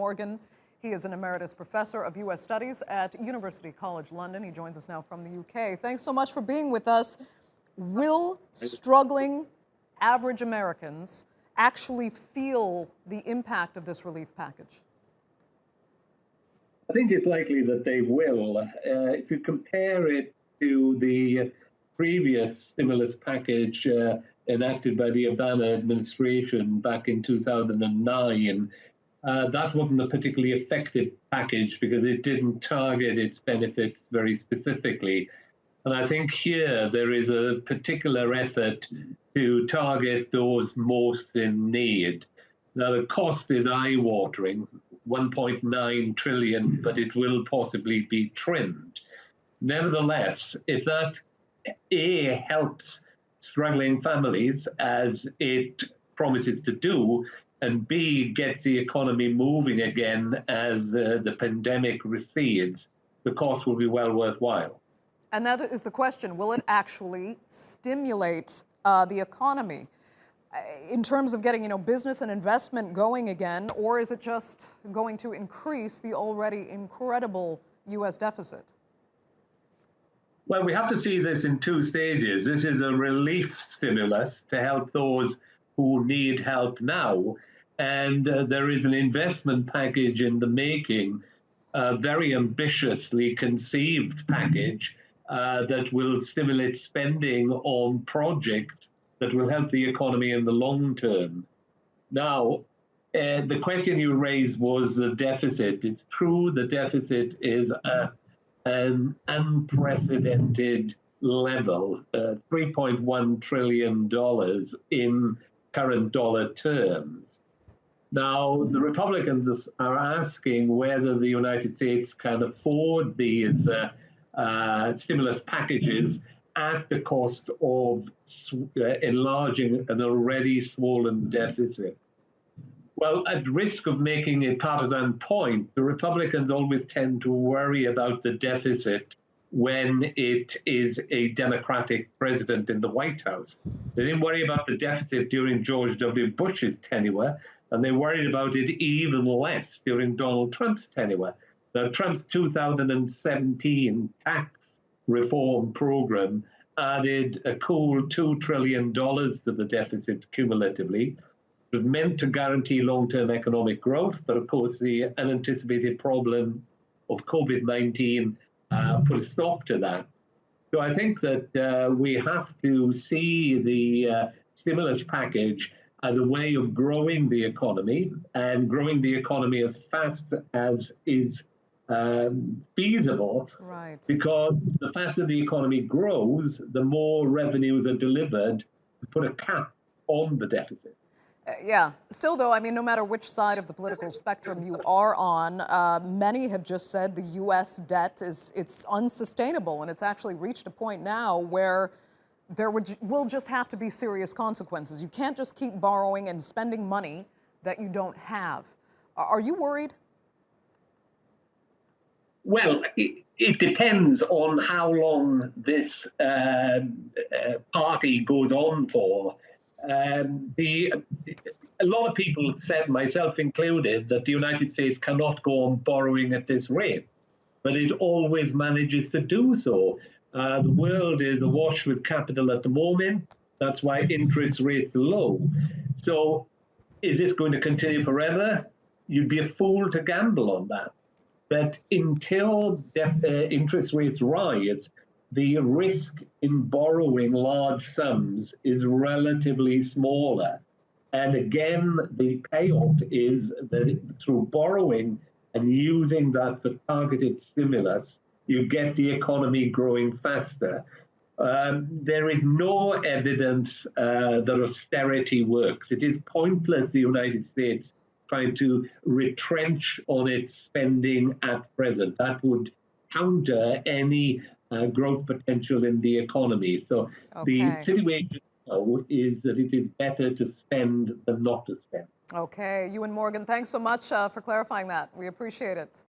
Morgan. He is an emeritus professor of U.S. Studies at University College London. He joins us now from the UK. Thanks so much for being with us. Will struggling average Americans actually feel the impact of this relief package? I think it's likely that they will. If you compare it to the previous stimulus package enacted by the Obama administration back in 2009, that wasn't a particularly effective package because it didn't target its benefits very specifically. And I think here there is a particular effort to target those most in need. Now, the cost is eye-watering, 1.9 trillion, but it will possibly be trimmed. Nevertheless, if that A, helps struggling families, as it promises to do, and B, gets the economy moving again as the pandemic recedes, the cost will be well worthwhile. And that is the question. Will it actually stimulate the economy in terms of getting, business and investment going again, or is it just going to increase the already incredible U.S. deficit? Well, we have to see this in two stages. This is a relief stimulus to help those who need help now. And there is an investment package in the making, a very ambitiously conceived package that will stimulate spending on projects that will help the economy in the long term. Now, the question you raised was the deficit. It's true the deficit is at an unprecedented level, $3.1 trillion in current dollar terms. Now, the Republicans are asking whether the United States can afford these stimulus packages at the cost of enlarging an already swollen deficit. Well, at risk of making a partisan point, the Republicans always tend to worry about the deficit when it is a Democratic president in the White House. They didn't worry about the deficit during George W. Bush's tenure, and they worried about it even less during Donald Trump's tenure. Now, Trump's 2017 tax reform program added a cool $2 trillion to the deficit cumulatively. It was meant to guarantee long-term economic growth, but of course the unanticipated problems of COVID-19 put a stop to that. So I think that we have to see the stimulus package as a way of growing the economy and growing the economy as fast as is feasible, right? Because the faster the economy grows, the more revenues are delivered to put a cap on the deficit. Yeah. Still, though, no matter which side of the political spectrum you are on, many have just said the U.S. debt it's unsustainable, and it's actually reached a point now where there will just have to be serious consequences. You can't just keep borrowing and spending money that you don't have. Are you worried? Well, it depends on how long this party goes on for. A lot of people said, myself included, that the United States cannot go on borrowing at this rate, but it always manages to do so. The world is awash with capital at the moment. That's why interest rates are low. So is this going to continue forever? You'd be a fool to gamble on that. But until interest rates rise, the risk in borrowing large sums is relatively smaller. And again, the payoff is that through borrowing and using that for targeted stimulus, you get the economy growing faster. There is no evidence that austerity works. It is pointless, the United States trying to retrench on its spending at present. That would counter any growth potential in the economy. So the situation now is that it is better to spend than not to spend. Okay. Iwan Morgan, thanks so much for clarifying that. We appreciate it.